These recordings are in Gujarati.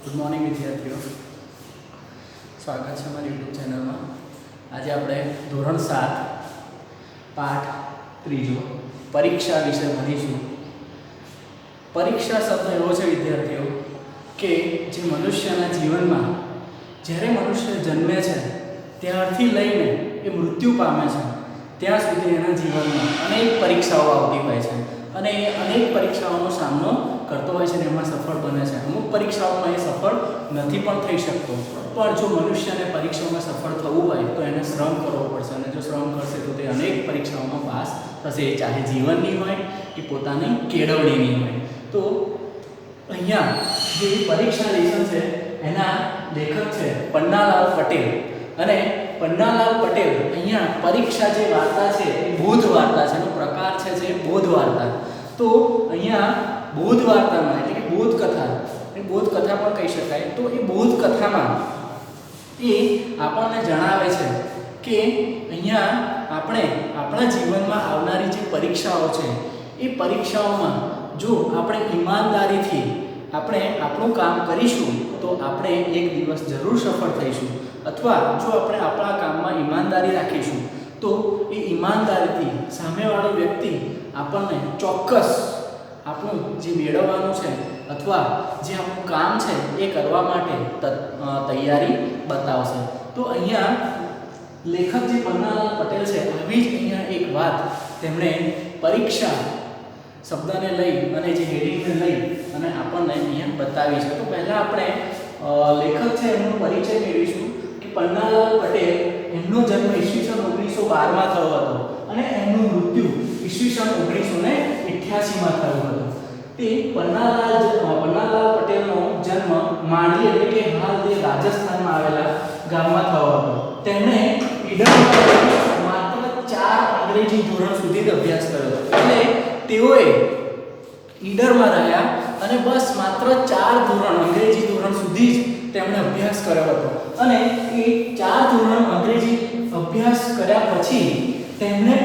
ગુડ મોર્નિંગ વિદ્યાર્થીઓ, સ્વાગત છે અમારી યુટ્યુબ ચેનલમાં। આજે આપણે ધોરણ 7 પાઠ 3 પરીક્ષા વિશે ભણીશું। પરીક્ષા શબ્દ એવો છે વિદ્યાર્થીઓ કે જે મનુષ્યના જીવનમાં જ્યારે મનુષ્ય જન્મે છે ત્યારથી લઈને એ મૃત્યુ પામે છે ત્યાં સુધી એના જીવનમાં અનેક પરીક્ષાઓ આવતી હોય છે અને એ અનેક પરીક્ષાઓનો સામનો કરતો હોય છે અને એમાં સફળ બને છે। અમુક પરીક્ષાઓમાં એ સફળ નથી પણ થઈ શકતો, પણ જો મનુષ્યને પરીક્ષામાં સફળ થવું હોય તો એને શ્રમ કરવો પડશે અને જો શ્રમ કરશે તો તે અનેક પરીક્ષાઓમાં પાસ થશે, ચાહે જીવનની હોય કે પોતાની કેળવણીની હોય। તો અહીંયા જે પરીક્ષા લેશન છે એના લેખક છે પન્નાલાલ પટેલ અને પન્નાલાલ પટેલ અહીંયા પરીક્ષા જે વાર્તા છે એ બોધ વાર્તા છે, એનો પ્રકાર છે જે બોધ વાર્તા। તો અહીંયા બોધ વાર્તામાં એટલે કે બોધ કથા, એ બોધ કથા પણ કહી શકાય, તો એ બોધ કથામાં એ આપણને જણાવે છે કે અહીંયા આપણે આપણા જીવનમાં આવનારી જે પરીક્ષાઓ છે એ પરીક્ષાઓમાં જો આપણે ઈમાનદારીથી આપણે આપણું કામ કરીશું તો આપણે એક દિવસ જરૂર સફળ થઈશું, અથવા જો આપણે આપણા કામમાં ઈમાનદારી રાખીશું તો એ ઈમાનદારીથી સામેવાળો વ્યક્તિ આપણને ચોક્કસ આપણું જે મેળવવાનું છે અથવા જે આપણું કામ છે એ કરવા માટે તૈયારી બતાવશે। તો અહીંયા લેખક જે પન્નાલાલ પટેલ છે આવી જ અહીંયા એક વાત તેમણે પરીક્ષા શબ્દને લઈ અને જે હેડિંગને લઈ અને આપણને અહીંયા બતાવી છે। તો પહેલાં આપણે લેખક છે એમનો પરિચય મેળવીશું કે પન્નાલાલ પટેલ એમનો જન્મ ઈસવીસન 1912માં થયો હતો અને એમનું મૃત્યુ ઈસવીસન 1988માં થયું હતું। તે પન્નાલાલ પટેલનો જન્મ માંડવી એટલે કે હાલ તે રાજસ્થાનમાં આવેલા ગામમાં થયો હતો। તેમણે ઈડરમાં માત્ર 4 અંગ્રેજી ધોરણ સુધી જ અભ્યાસ કર્યો હતો, એટલે તેઓએ ઈડરમાં રહ્યા અને બસ માત્ર 4 ધોરણ અંગ્રેજી ધોરણ સુધી જ તેમણે અભ્યાસ કર્યો હતો અને એ 4 ધોરણ અંગ્રેજી અભ્યાસ કર્યા પછી તેમણે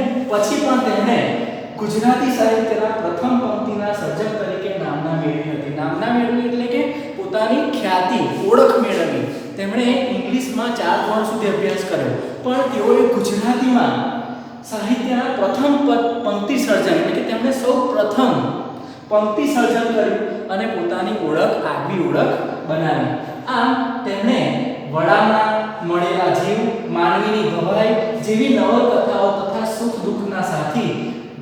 ગુજરાતી સાહિત્યના પ્રથમ પંક્તિના સર્જક તરીકે નામના મેળવી હતી। નામના મેળવી એટલે કે પોતાની ખ્યાતિ ઓળખ મેળવી। તેમણે ઇંગ્લિશમાં 4 ધોરણ સુધી અભ્યાસ કર્યો, પણ તેઓએ ગુજરાતીમાં સાહિત્યના પ્રથમ પંક્તિ સર્જન એટલે કે તેમણે સૌ પ્રથમ પંક્તિ સર્જન કર્યું અને પોતાની આગવી ઓળખ બનાવી। આમ તેમણે વડામાં મળેલા જીવ, માનવીની ભવાઈ જેવી નવલકથાઓ તથા સુખ દુઃખના સાથી,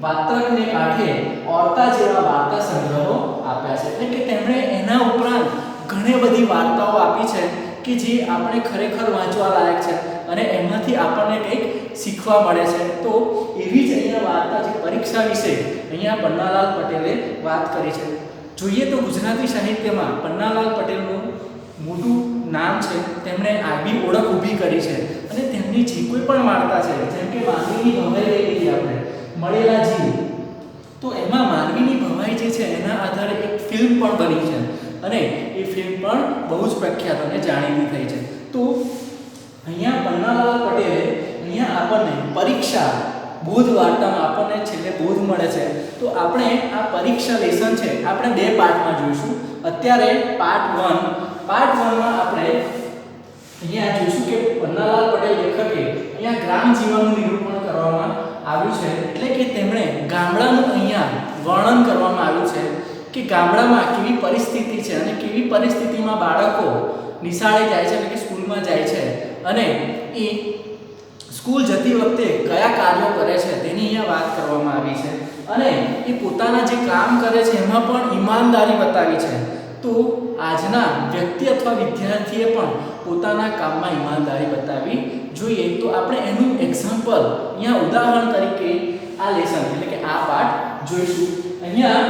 વાતકને કાંઠે ઓરતા જેવા વાર્તા સંગ્રહો આપ્યા છે। એટલે કે તેમણે એના ઉપરાંત ઘણી બધી વાર્તાઓ આપી છે કે જે આપણે ખરેખર વાંચવા લાયક છે અને એમાંથી આપણને કંઈક શીખવા મળે છે। તો એવી જ અહીંયા વાર્તા જે પરીક્ષા વિશે અહીંયા પન્નાલાલ પટેલે વાત કરી છે। જોઈએ તો ગુજરાતી સાહિત્યમાં પન્નાલાલ પટેલનું મોટું નામ છે, તેમણે આગવી ઓળખ ઊભી કરી છે અને તેમની જે કોઈ પણ વાર્તા છે જેમ કે માનવીની ભવાઈ લઈ લઈએ આપણે, મળેલા જીવ, તો એમાં માનવીની ભવાઈ જે છે એના આધારે એક ફિલ્મ પણ બની છે અને એ ફિલ્મ પણ બહુ જ પ્રખ્યાત અને જાણીતી થઈ છે। તો અહીંયા પન્નાલાલ પટેલે અહીંયા આપણને પરીક્ષા બોધ વાર્તામાં આપણને છેલ્લે બોધ મળે છે। તો આપણે આ પરીક્ષા લેસન છે આપણે 2 પાર્ટમાં જોઈશું। અત્યારે પાર્ટ 1માં આપણે અહીંયા જોઈશું કે પન્નાલાલ પટેલ લેખકે અહીંયા ગ્રામ જીવનનું નિરૂપણ કરવામાં આવ્યું છે, એટલે કે તેમણે ગામડાનું અહીંયા વર્ણન કરવામાં આવ્યું છે કે ગામડામાં કેવી પરિસ્થિતિ છે અને કેવી પરિસ્થિતિમાં બાળકો નિશાળે જાય છે એટલે કે સ્કૂલમાં જાય છે અને એ સ્કૂલ જતી વખતે કયા કાર્યો કરે છે તેની અહીંયા વાત કરવામાં આવી છે અને એ પોતાના જે કામ કરે છે એમાં પણ ઈમાનદારી બતાવી છે। તો આજના વ્યક્તિ અથવા વિદ્યાર્થીએ પણ પોતાના કામમાં ઈમાનદારી બતાવવી જોઈએ। તો આપણે એનું એક્ઝામ્પલ અહીંયા ઉદાહરણ તરીકે આ લેસન એટલે કે આ પાઠ જોઈશું। અહીંયા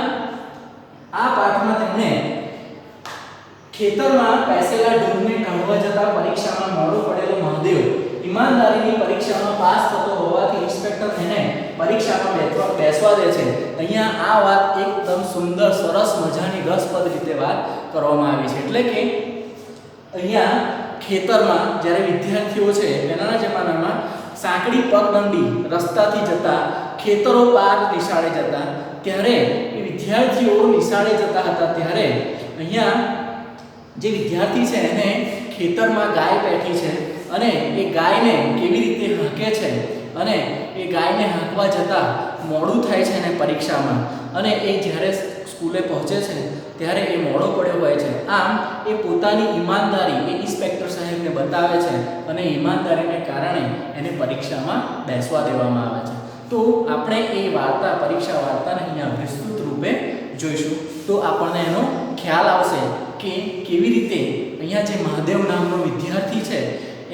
આ પાઠમાં તેમણે ખેતરમાં બેસેલા ઢોરને કાઢવા જતા પરીક્ષામાં મોડો પડેલો મહાદેવ ઈમાનદારીની પરીક્ષામાં પાસ થતો હોવાથી ઇન્સ્પેક્ટર એને પરીક્ષામાં બેસવા દે છે। અહીંયા આ વાત એકદમ સુંદર, સરસ મજાની રસપ્રદ રીતે વાત કરવામાં આવી છે। એટલે કે અહીંયા ખેતરમાં જ્યારે વિદ્યાર્થીઓ છે પહેલાના જમાનામાં સાંકડી પગદંડી રસ્તાથી જતા, ખેતરો પાર નિશાળે જતા, ત્યારે એ વિદ્યાર્થીઓ નિશાળે જતા હતા ત્યારે અહીંયા જે વિદ્યાર્થી છે એને ખેતરમાં ગાય બેઠી છે અને એ ગાયને કેવી રીતે હાંકે છે અને એ ગાયને હાંકવા જતાં મોડું થાય છે એને પરીક્ષામાં અને એ જ્યારે સ્કૂલે પહોંચે છે ત્યારે એ મોડો પડ્યો હોય છે. આમ એ પોતાની ઈમાનદારી એ ઇન્સ્પેક્ટર સાહેબને બતાવે છે અને ઈમાનદારીને કારણે એને પરીક્ષામાં બેસવા દેવામાં આવે છે. તો આપણે એ વાર્તા પરીક્ષા વાર્તાને અહીંયા વિસ્તૃત રૂપે જોઈશું તો આપણને એનો ખ્યાલ આવશે કે કેવી રીતે અહીંયા જે મહાદેવ નામનો વિદ્યાર્થી છે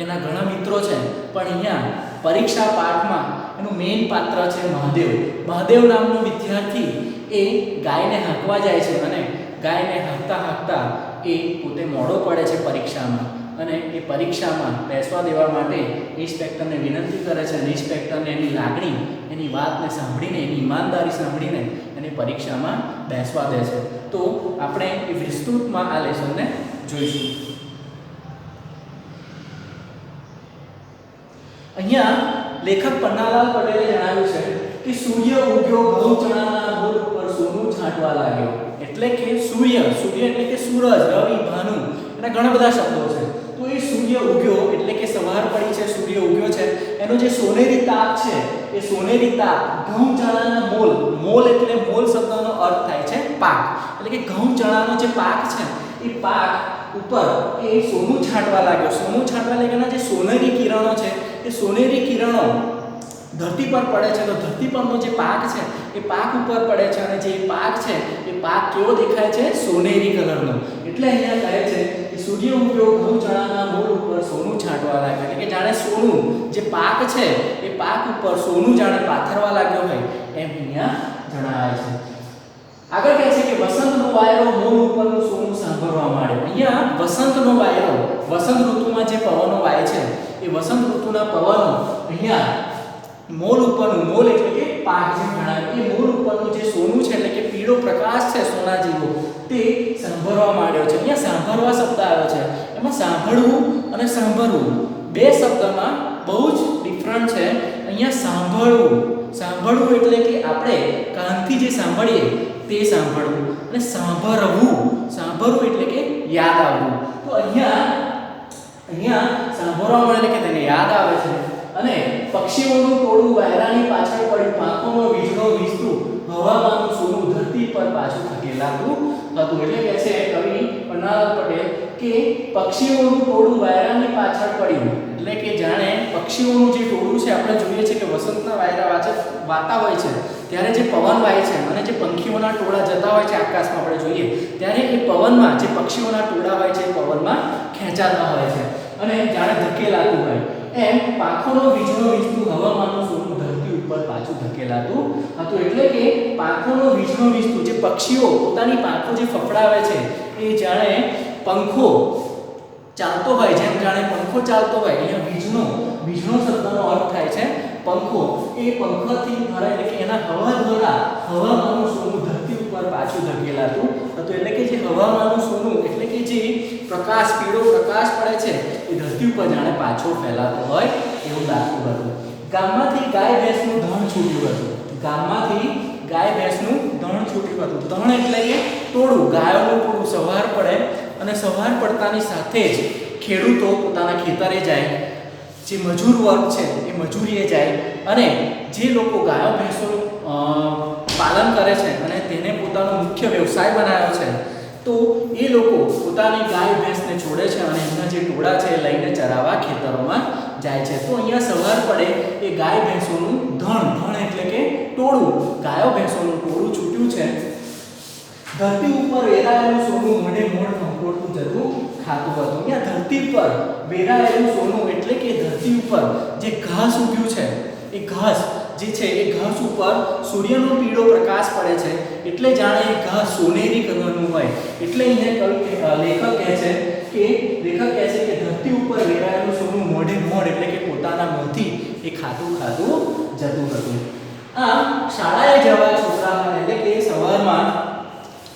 એના ઘણા મિત્રો છે પણ અહીંયા પરીક્ષા પાઠમાં એનું મેઇન પાત્ર છે મહાદેવ. મહાદેવ નામનો વિદ્યાર્થી એ ગાયને હાંકવા જાય છે અને ગાયને હાંકતા હાંકતા એ પોતે મોડો પડે છે પરીક્ષામાં અને એ પરીક્ષામાં બેસવા દેવા માટે ઇન્સ્પેક્ટરને વિનંતી કરે છે અને ઇન્સ્પેક્ટરને એની લાગણી એની વાતને સાંભળીને એની ઈમાનદારી સાંભળીને એને પરીક્ષામાં બેસવા દે છે. તો આપણે એ વિસ્તૃતમાં આ લેસનને જોઈશું. અહીંયા લેખક પન્નાલાલ પટેલે જણાવ્યું છે કે સૂર્ય ઉગ્યો ઘઉં ચણાના મૂળ ઉપર સોનું છાંટવા લાગ્યો. એટલે કે સૂર્ય એટલે કે સૂરજ, રવિ, ભાનુ એના ઘણા બધા શબ્દો છે. તો એ સૂર્ય ઉગ્યો એટલે કે સવાર પડી છે, સૂર્ય ઉગ્યો છે, એનો જે સોનેરી તાપ છે એ સોનેરી તાપ ઘઉં ચણાના મોલ એટલે મોલ શબ્દનો અર્થ થાય છે પાક. એટલે કે ઘઉં ચણાનો જે પાક છે એ પાક ઉપર એ સોનું છાંટવા લાગ્યો. સોનું છાંટવા લાગ્યાના જે સોનેરી કિરણો છે એ સોનેરી કિરણો ધરતી પર પડે છે. તો ધરતી પરનો જે પાક છે એ પાક ઉપર પડે છે અને જે પાક છે એ પાક કેવો દેખાય છે? સોનેરી કલરનો. એટલે અહીંયા કહે છે કે સૂર્ય ઉગ્યો ઘઉં ચણાના મૂળ ઉપર સોનું છાંટવા લાગ્યો. એટલે કે જાણે સોનું જે પાક છે એ પાક ઉપર સોનું જાણે પાથરવા લાગ્યો હોય એમ અહીંયા જણાવાય છે. આગળ કહે છે કે વસંતનો વાયરો મોલ ઉપરનું સોનું સાંભળવા માંડ્યો. અહીંયા વસંતનો વાયરો, વસંત ઋતુમાં જે પવનો વાય છે એ વસંત ઋતુના પવનો અહીંયા મોલ ઉપરનું, મોલ એટલે કે પાક જે ગણાય એ મોલ ઉપરનું જે સોનું છે એટલે કે પીળો પ્રકાશ છે સોના જેવો તે સાંભળવા માંડ્યો છે. અહીંયા સાંભળવા શબ્દ આવ્યો છે. એમાં સાંભળવું અને સાંભળવું બે શબ્દમાં બહુ જ ડિફરન્ટ છે. અહીંયા સાંભળવું એટલે કે આપણે કાનથી જે સાંભળીએ તે સાંભળવું અને સાંભળવું એટલે કે યાદ આવવું. તો અહીંયા સાંભળવા મળે એટલે કે તેને યાદ આવે છે. અને પક્ષીઓનું ટોળું વાયરાની પાછળ પડ્યું, પાંખોનો વીજળો વીજતું, હવામાનું સોનું ધરતી પર પાછું ધકેલાતું હતું. એટલે કે છે કવિ પન્નાલાલ પટેલ કે પક્ષીઓનું ટોળું વાયરાની પાછળ પડ્યું. એટલે કે જાણે પક્ષીઓનું જે ટોળું છે, આપણે જોઈએ છે કે વસંતના વાયરા વાતા હોય છે ત્યારે જે પવન વાય છે અને જે પંખીઓના ટોળા જતા હોય છે આકાશમાં આપણે જોઈએ ત્યારે એ પવનમાં જે પક્ષીઓના ટોળા હોય છે એ પવનમાં ખેંચાતા હોય છે અને જાણે ધકેલાતું હોય એમ પાંખોનો વીજળો વીજતું, હવામાનું સોનું ધરતી ઉપર પાછું ધકેલાતું હતું. એટલે કે પાંખોનો વીજળો વીજતું, જે પક્ષીઓ પોતાની પાંખો જે ફફડાવે છે એ જાણે પંખો ચાલતો હોય, જેમ જાણે પંખો ચાલતો હોય. અહીંયા વીજળો શબ્દનો અર્થ થાય છે પંખો. એ પંખાથી દ્વારા એટલે કે એના હવા દ્વારા હવામાનું સોનું ધરતી ઉપર પાછું ધકેલાતું હતું. એટલે કે જે હવામાનું સોનું એટલે કે જે પ્રકાશ, પીળો પ્રકાશ પડે છે એ ધરતી ઉપર જાણે પાછો ફેલાતો હોય એવું લાગતું હતું. ગામમાંથી ગાય ભેંસનું ધણ છૂટ્યું હતું. ગામમાંથી ગાય ભેંસનું ધણ છૂટ્યું હતું. ધણ એટલે કે ટોળું, ગાયોનું ટોળું સવાર પડે અને સવાર પડતાની સાથે જ ખેડૂતો પોતાના ખેતરે જાય, જે મજૂર વર્ગ છે એ મજૂરીએ જાય અને જે લોકો ગાયો ભેંસોનું પાલન કરે છે અને તેને પોતાનો મુખ્ય વ્યવસાય બનાવ્યો છે તો એ લોકો પોતાની ગાય ભેંસને છોડે છે અને એમના જે ટોળા છે એ લઈને ચરાવવા ખેતરોમાં જાય છે. તો અહીંયા સવાર પડે એ ગાય ભેંસોનું ધણ એટલે કે ટોળું, ગાયો ભેંસોનું ટોળું છૂટ્યું છે. ધરતી ઉપર વેરાયેલું સોનું મોઢે મોઢ કંકોડતું જતું ખાતું હતું. અહીંયા ધરતી પર વેરાયેલું સોનું એટલે કે ધરતી ઉપર જે ઘાસ ઉગ્યું છે એ ઘાસ જે છે એ ઘાસ ઉપર સૂર્યનો પીળો પ્રકાશ પડે છે એટલે જાણે એ ઘાસ સોનેરી કલરનું હોય. એટલે અહીંયા લેખક કહે છે કે ધરતી ઉપર વેરાયેલું સોનું મોઢે મોઢ એટલે કે પોતાના મોંથી એ ખાતું જતું હતું. આમ શાળાએ જવા છોકરાઓને એટલે કે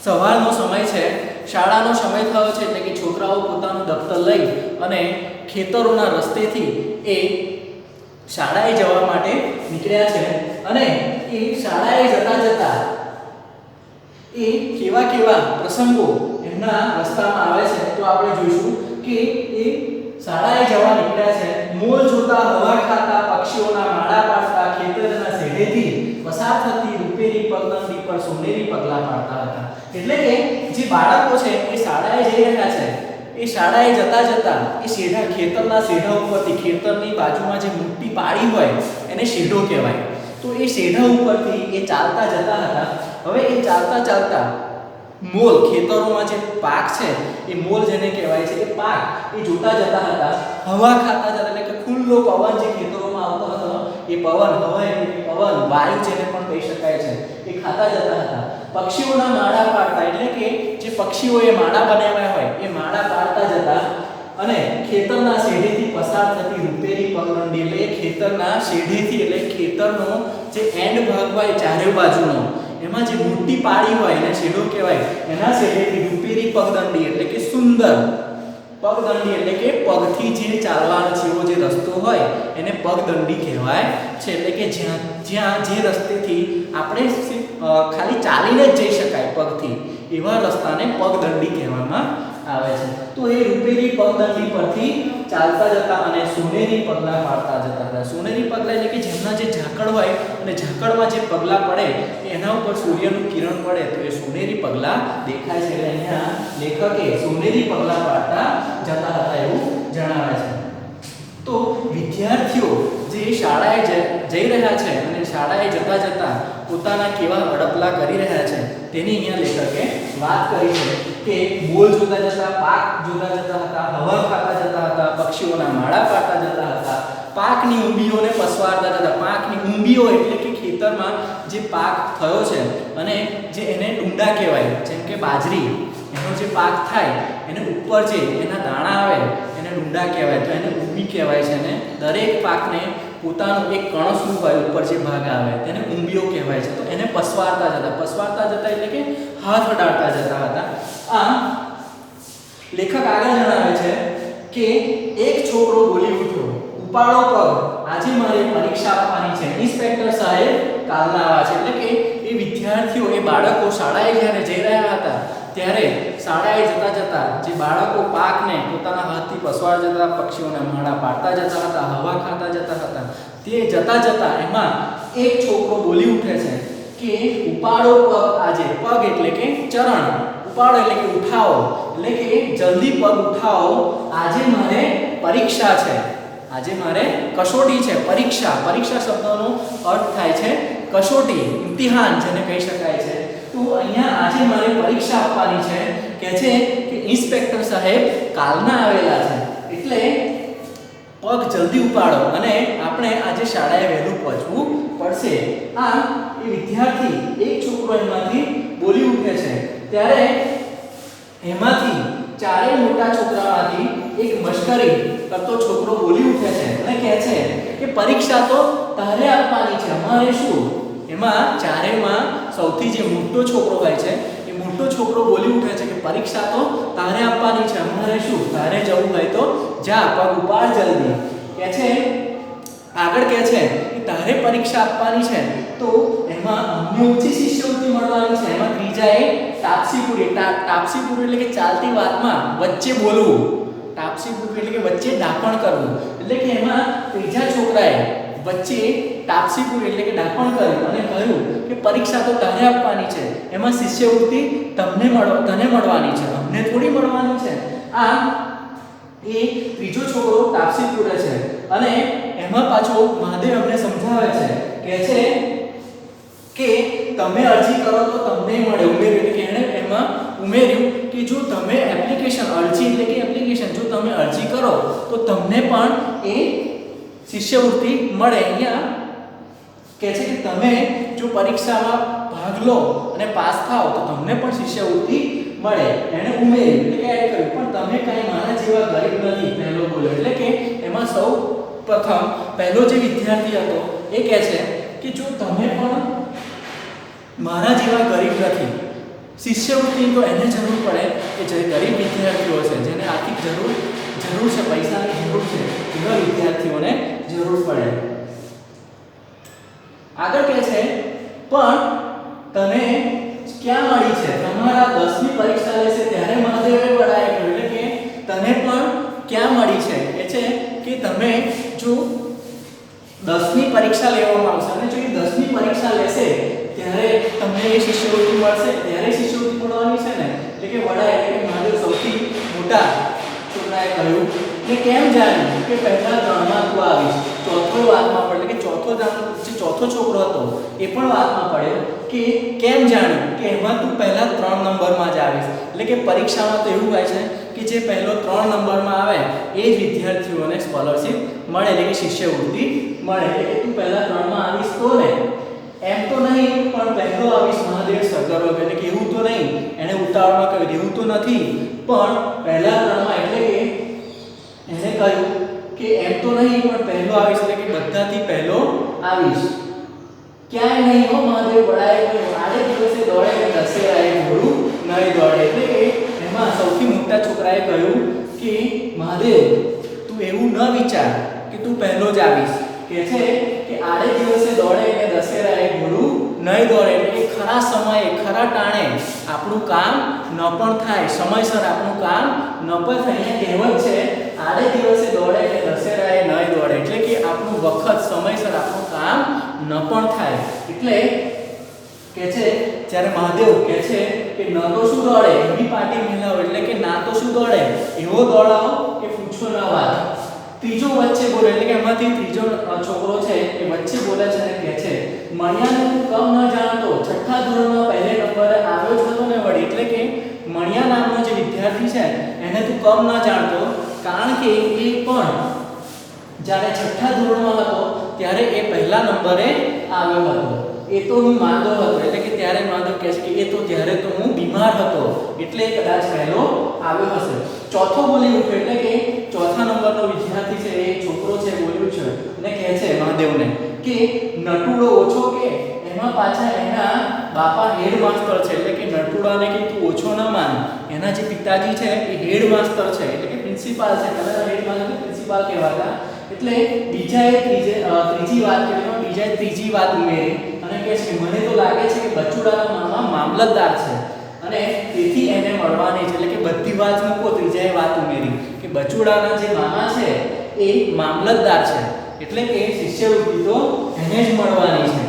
સવારનો સમય છે, શાળાનો સમય થયો છે એટલે કે છોકરાઓ પોતાનું દફતર લઈ અને ખેતરોના રસ્તેથી એ શાળાએ જવા માટે નીકળ્યા છે અને એ શાળાએ જતા એ કેવા પ્રસંગો એમના રસ્તામાં આવે છે તો આપણે જોઈશું કે એ શાળાએ જવા નીકળ્યા છે, મોલ જોતા, હવા ખાતા, પક્ષીઓના માળા પાડતા, ખેતરના શેઢેથી પસાર થતી રૂપેરી પગદંડી પર સોનેરી પગલા પાડતા હતા. એટલે કે જે બાળકો છે એ શાળાએ જઈ રહ્યા છે, એ શાળાએ જતા જતા એ શેઢા, ખેતરના શેઢા ઉપરથી, ખેતરની બાજુમાં જે મોટી પાળી હોય એને શેઢો કહેવાય, તો એ શેઢા ઉપરથી એ ચાલતા જતા હતા. હવે એ ચાલતા ચાલતા મોલ, ખેતરોમાં જે પાક છે એ મોલ જેને કહેવાય છે, એ પાક એ જોતા જતા હતા. હવા ખાતા જતા, એટલે કે ખુલ્લો પવન જે ખેતરોમાં આવતો હતો એ પવન, હવા એટલે પવન, વાયુ જેને પણ કહી શકાય છે, એ ખાતા જતા હતા. પક્ષીઓના માળા પાડતા, એટલે કે જે પક્ષીઓએ માળા બનાવ્યા હોય એ માળા પાડતા જતા. અને ખેતરના શેઢેથી પસાર થતી રૂપેરી પગદંડી, એટલે ખેતરના શેઢેથી, એટલે ખેતરનો જે એન્ડ ભાગ હોય ચારે બાજુનો, એમાં જે મોટી પાળી હોય એને શેઢો કહેવાય, એના શેઢેથી રૂપેરી પગદંડી, એટલે કે સુંદર પગદંડી, એટલે કે પગથી જે ચાલવાનો જેવો જે રસ્તો હોય એને પગદંડી કહેવાય છે. એટલે કે જ્યાં જે રસ્તેથી આપણે ખાલી ચાલીને જ જઈ શકાય પગથી, એવા રસ્તાને પગદંડી કહેવામાં આવે છે. તો એ રૂપેરી પગદંડી પરથી ચાલતા જતા અને સોનેરી પગલા પાડતા જતા હતા. સોનેરી પગલા એટલે કે જેમના જે ઝાકળ હોય અને ઝાકળમાં જે પગલા પડે એના ઉપર સૂર્યનું કિરણ પડે તો એ સોનેરી પગલા દેખાય છે. એટલે અહીંયા લેખકે સોનેરી પગલા પાડતા જતા હતા એવું જણાવે છે. તો વિદ્યાર્થીઓ જે શાળાએ જઈ રહ્યા છે અને શાળાએ જતા જતા પોતાના કેવા અડપલા કરી રહ્યા છે તેની અહીંયા લેખકે વાત કરી છે કે મોલ જોતા જતા, પાક જોતા જતા હતા, હવા ખાતા જતા હતા, પક્ષીઓના માળા પાડતા જતા હતા, પાકની ઊંબીઓને પસવારતા જતા. પાકની ઊંબીઓ એટલે કે ખેતરમાં જે પાક થયો છે અને જે એને ડુંડા કહેવાય, જેમ કે બાજરી, એનો જે પાક થાય એને ઉપર જે એના દાણા આવે એને ડુંડા કહેવાય, તો એને ઊંબી કહેવાય છે. અને દરેક પાકને પોતાનું એક કણસનું હોય ઉપર જે ભાગ આવે તેને ઊંબીઓ કહેવાય છે. તો એને પસવારતા જતા એટલે કે હાથ અડાડતા જતા હતા. આ લેખક આગળ જણાવે છે કે એક છોકરો બોલી ઉઠ્યો, ઉપાડો પગ, આજે મારે પરીક્ષા આપવાની છે, ઇન્સ્પેક્ટર સાહેબ કાલના આવા છે. એટલે કે એ વિદ્યાર્થીઓ, એ બાળકો શાળાએ જ્યારે જઈ રહ્યા હતા ત્યારે શાળાએ જતા જતા જે બાળકો પાકને પોતાના હાથથી પસવાર જતા, પક્ષીઓના માળા પાડતા જતા હતા, હવા ખાતા જતા હતા, તે જતા જતા એમાં એક છોકરો બોલી ઉઠે છે કે ઉપાડો પગ આજે. પગ એટલે કે ચરણ, ઉપાડો એટલે કે ઉઠાવો, એટલે કે જલ્દી પગ ઉઠાવો, આજે મારે પરીક્ષા છે, આજે મારે કસોટી છે. પરીક્ષા, પરીક્ષા શબ્દનો અર્થ થાય છે કસોટી, ઇમ્તિહાન જેને કહી શકાય છે. તો અહીંયા આજે મારે પરીક્ષા આપવાની છે, કે છે કે ઇન્સ્પેક્ટર સાહેબ કાલના આવેલા છે, એટલે પગ જલ્દી ઉપાડો અને આપણે આજે શાળાએ વહેલું પહોંચવું પડશે. આ એ વિદ્યાર્થી, એક છોકરો એમાંથી બોલી ઉઠે છે ત્યારે એમાંથી ચારે મોટા છોકરામાંથી એક મશ્કરી કરતો છોકરો બોલી ઉઠે છે અને કહે છે કે પરીક્ષા તો તારે આપવાની છે, અમારે શું. એમાં ચારેમાં સૌથી જે મોટો છોકરો હોય છે એ મોટો છોકરો બોલી ઉઠે છે કે પરીક્ષા તો તારે આપવાની છે, અમારે શું. તારે જવું હોય તો જા, પગ ઉપાડ જલ્દી. કહે છે, આગળ કહે છે કે તારે પરીક્ષા આપવાની છે તો એમાં અમને ઓછી શિષ્યવૃત્તિ મળવાની છે. એમાં ત્રીજા એ તાપસીપુરી, તાપસીપુરી એટલે કે ચાલતી વાતમાં વચ્ચે બોલવું, તાપસીપુરી એટલે કે વચ્ચે ડાપણ કરવું. એટલે કે એમાં ત્રીજા છોકરાએ વચ્ચે તાપસીપુરી એટલે કે ડાપણ કર્યું અને કહ્યું કે પરીક્ષા તો તારે આપવાની છે, એમાં શિષ્યવૃત્તિ તને મળવાની છે, અમને થોડી મળવાની છે. આ એ ત્રીજો છોકરો તાપસીપુરે છે અને એમાં પાછો મહાદેવ અમને સમજાવે છે, કહે છે કે તમે અરજી કરો તો તમને મળે. ઉમેર્યું એટલે કે એણે એમાં ઉમેર્યું કે જો તમે એપ્લિકેશન, અરજી એટલે કે એપ્લિકેશન, જો તમે અરજી કરો તો તમને પણ એ શિષ્યવૃત્તિ મળે. અહીંયા કહે છે કે તમે જો પરીક્ષામાં ભાગ લો અને પાસ થાઓ તો તમને પણ શિષ્યવૃત્તિ મળે. એણે ઉમેર્યું એટલે કે એડ કર્યું, પણ તમે કાંઈ મારા જેવા ગરીબ નથી, પહેલો બોલ્યો. એટલે કે એમાં સૌ પ્રથમ પહેલો જે વિદ્યાર્થી હતો એ કહે છે કે જો તમે પણ મારા જેવા ગરીબ નથી, શિષ્યવૃત્તિની તો એને જરૂર પડે કે જે ગરીબ વિદ્યાર્થીઓ છે, જેને આર્થિક જરૂર છે, પૈસાની જરૂર છે, એવા વિદ્યાર્થીઓને જરૂર પડે. આગળ કહે છે પણ તને ક્યાં મળી છે, તમારા 10મી પરીક્ષા લેશે ત્યારે મહાદેવે બળાય કર્યું. એટલે કે શું 10 ની પરીક્ષા લેવામાં આવશે અને જો એ 10 ની પરીક્ષા લેશે ત્યારે તમને એ શિષ્યવૃત્તિ મળશે. ત્યારે શિષ્યવૃત્તિ મળવાની છે ને એટલે કે વડા એટલે કે મહાદેવ સૌથી મોટા છોકરાએ કહ્યું કે કેમ જાણ્યું કે પહેલા 3 માં તું આવીશ. ચોથો વાતમાં પડે કે ચોથો છોકરો હતો એ પણ વાતમાં પડ્યો કે કેમ જાણ્યું કે એમાં તું પહેલા 3 નંબરમાં જ આવીશ. એટલે કે પરીક્ષામાં તો એવું હોય છે કે જે પહેલો 3 નંબરમાં આવે એ જ વિદ્યાર્થીઓને સ્કોલરશિપ મળે એટલે કે શિષ્યવૃત્તિ મળે. એટલે કે તું પહેલા 3 માં આવીશ તો ને એમ તો નહીં પણ પહેલો આવીશ મહાદેવ સગર્વ એટલે કે એવું તો નહીં એને ઉતાવળમાં કહ્યું એવું તો નથી પણ પહેલા 3 માં એટલે કે એને કહ્યું કે એમ તો નહીં પણ પહેલો આવીશ એટલે કે બધાથી પહેલો આવીશ. ક્યાંય નહીં હો મહાદેવ વડાએ કહ્યું આડે દિવસે દોડે કે દશેરાએ ઘોડું નહીં દોડે. એટલે કે એમાં સૌથી મોટા છોકરાએ કહ્યું કે મહાદેવ તું એવું ન વિચાર કે તું પહેલો જ આવીશ. કે છે કે આડે દિવસે દોડે કે દશેરાએ ઘોડું નહીં દોડે. એટલે ખરા સમયે ખરા ટાણે આપણું કામ ન પણ થાય, સમયસર આપણું કામ ન પણ થાય. કહેવત છે આડે દિવસે દોડે કે દશેરાએ નહીં દોડે એટલે કે આપણું વખત સમયસર આપણું કામ ન પણ થાય. એટલે કે છે જ્યારે મહાદેવ કહે છે કે ન તો શું દોડે એવી પાટી મિલાવો એટલે કે ના તો શું દોડે એવો દોડાવો કે પૂછો ન વાત. ત્રીજો વચ્ચે બોલે એટલે કે એમાંથી ત્રીજો છોકરો છે એ વચ્ચે બોલે છે અને કહે છે મણિયાને તું કમ ન જાણતો, છઠ્ઠા ધોરણમાં પહેલે નંબરે આવ્યો જ હતો ને વળી. એટલે કે મણિયા નામનો જે વિદ્યાર્થી છે એને તું કમ ન જાણતો કારણ કે એ પણ જ્યારે છઠ્ઠા ધોરણમાં હતો ત્યારે એ પહેલા નંબરે આવ્યો હતો. એ તો હું માંદો હતો એટલે કે ત્યારે માંદો કહે છે કે એ તો ત્યારે તો હું બીમાર હતો એટલે કદાચ પહેલો આવ્યો હશે. ચોથો બોલી ઉઠ્યો એટલે કે ચોથા નંબરનો વિદ્યાર્થી છે એ છોકરો છે બોલ્યું છે અને કહે છે મહાદેવને કે નટુડો ઓછો કે એમાં પાછા એના બાપા હેડ માસ્ટર છે. એટલે કે નટુડાને કે તું ઓછો ન માન. એના જે પિતાજી છે એ હેડ માસ્ટર છે એટલે કે પ્રિન્સિપાલ છે. પહેલા હેડ માસ્ટર પ્રિન્સિપાલ કહેવાતા. એટલે બીજાએ ત્રીજી વાત કરી બીજાએ ત્રીજી વાત ઉમેરી અને કહે છે કે મને તો લાગે છે કે બચુડાના મામા મામલતદાર છે અને તેથી એને મળવાની છે. એટલે કે બધી વાત મૂકો ત્રીજાએ વાત ઉમેરી કે બચુડાના જે મામા છે એ મામલતદાર છે એટલે કે શિષ્યવૃત્તિ તો એને જ મળવાની છે.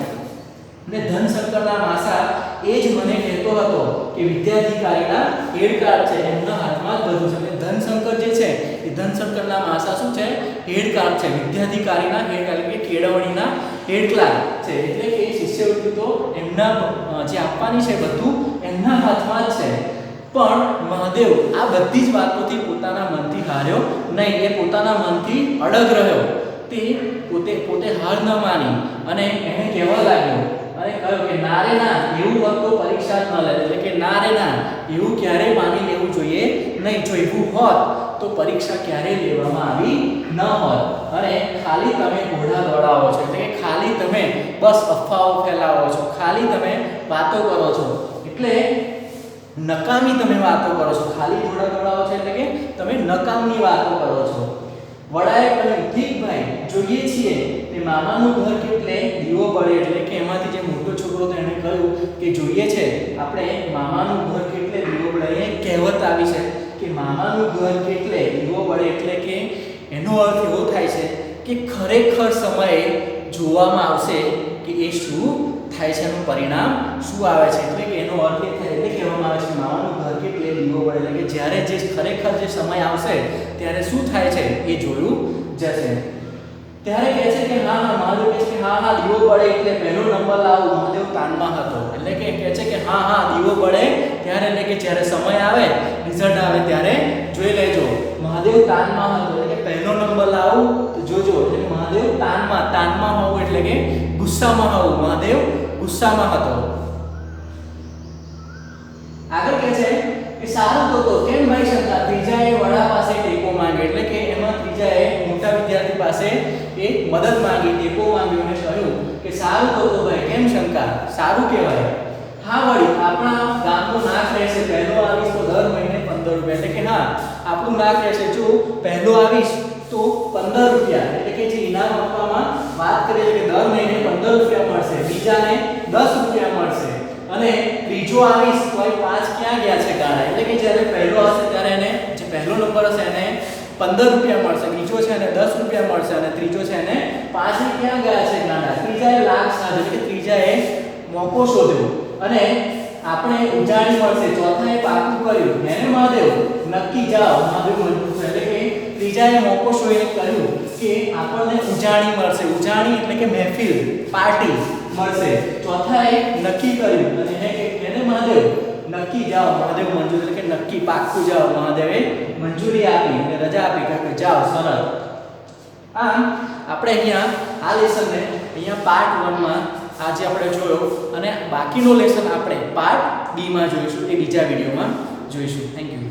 અને ધનશંકરના માસા એ જ મને કહેતો હતો કે વિદ્યાધિકારીના હેડ કાર્ડ છે એમના હાથમાં જ બધું છે. એટલે ધનશંકર જે છે એ ધનશંકરના માસા શું છે હેડ કાર્ડ છે વિદ્યાધિકારીના હેડ કાર્ડ એટલે કે કેળવણીના હેડ ક્લાર્ક છે. એટલે કે શિષ્યવૃત્તિ તો એમના જે આપવાની છે બધું એમના હાથમાં જ છે. પણ મહાદેવ આ બધી જ વાતોથી પોતાના મનથી હાર્યો નહીં. એ પોતાના મનથી અડગ રહ્યો. તે પોતે હાર ન માની અને એને કહેવા લાગ્યો અને કહ્યું કે ના રે ના એવું હોત તો પરીક્ષા જ ન લે. એટલે કે ના રે ના એવું ક્યારેય માની લેવું જોઈએ નહીં. જો એવું હોત તો પરીક્ષા ક્યારેય લેવામાં આવી ન હોત. અને ખાલી તમે ઘોડા દોડાવો છો એટલે કે ખાલી તમે બસ અફવાઓ ફેલાવો છો, ખાલી તમે વાતો કરો છો. એટલે નકામી તમે વાતો કરો છો. ખાલી ઘોડા દોડાવો છો એટલે કે તમે નકામની વાતો કરો છો. વડાએ કહ્યું ઠીક ભાઈ જોઈએ છીએ તે મામાનું ઘર કેટલે દીવો પડે. એટલે કે એમાંથી જે મોટો છોકરો તો એને કહ્યું કે જોઈએ છે આપણે મામાનું ઘર કેટલે દીવો પડે. એ કહેવત આવી છે કે મામાનું ઘર કેટલે દીવો પડે એટલે કે એનો અર્થ એવો થાય છે કે ખરેખર સમયે જોવામાં આવશે કે એ શું થાય છે એનું પરિણામ શું આવે છે. એટલે કે એનો અર્થ એ થાય એટલે કહેવામાં આવે છે મામાનું ઘર કેટલે દીવો પડે એટલે કે જ્યારે જે ખરેખર જે સમય આવશે ત્યારે શું થાય છે એ જોયું જશે. ત્યારે કહે છે કે હા મહાદેવ કહે છે કે હા દીવો પડે એટલે પહેલો નંબર લાવો. મહાદેવ તાનમાં હતો એટલે કે કહે છે કે હા દીવો પડે ત્યારે એટલે કે જ્યારે સમય આવે રિઝલ્ટ આવે ત્યારે જોઈ લેજો. મહાદેવ તાનમાં હતો એટલે કે પહેલો નંબર લાવું તો જોજો. એટલે મહાદેવ તાનમાં હોવું એટલે કે ગુસ્સામાં હોવું. મહાદેવ ગુસ્સામાં હતો. આગળ કહે છે કે સારું તો કેમ ભાઈ શંકા. ત્રીજાએ વડા પાસે ટેકો માંગ્યો એટલે કે એમાં ત્રીજાએ મોટા વિદ્યાર્થી પાસે એ મદદ માંગી, ટેકો માંગ્યો અને કહ્યું કે સારું તો ભાઈ કેમ શંકા. સારું કહેવાય. હા વળી આપણા ગામનો નાક રહેશે. પહેલો આવીશ તો દર મહિને 15 રૂપિયા. એટલે કે હા આપણું નાક રહેશે. જો પહેલો આવીશ તો 15 રૂપિયા એટલે કે જે ઇનામ આપવામાં વાત કરીએ કે દર મહિને 15 રૂપિયા મળશે. બીજાને 10 રૂપિયા મળશે અને ત્રીજો આવીશ તો 5 ક્યાં ગયા છે ગાળા. એટલે કે જ્યારે પહેલો હશે ત્યારે એને જે પહેલો નંબર હશે એને 15 રૂપિયા મળશે, બીજો છે એને 10 રૂપિયા મળશે અને ત્રીજો છે એને 5 ક્યાં ગયા છે ગાંડા? ત્રીજાએ લાખ સાધ્યો એટલે કે ત્રીજાએ મોકો શોધ્યો અને આપણે ઉજાણી મળશે, ચોથાએ પાકું કર્યું, એને મહાદેવ નક્કી જાઓ, મહાદેવ મંજૂર છે એટલે કે ત્રીજાએ મોકો શોધીને કહ્યું કે આપણને ઉજાણી મળશે, ઉજાણી એટલે કે મહેફિલ પાર્ટી મળશે, ચોથાએ નક્કી કર્યું અને એને મહાદેવ નક્કી જાઓ, મહાદેવ મંજૂર એટલે કે નક્કી પાક્કું જાઓ, મહાદેવે મંજૂરી આપી અને રજા આપી કે જાઓ સરળ. આમ આપણે અહીંયા આ લેસનને અહીંયા પાર્ટ 1 માં આજે આપણે જોયો અને બાકીનો લેસન આપણે પાર્ટ B માં જોઈશું, એ બીજા વિડિયોમાં જોઈશું. Thank you.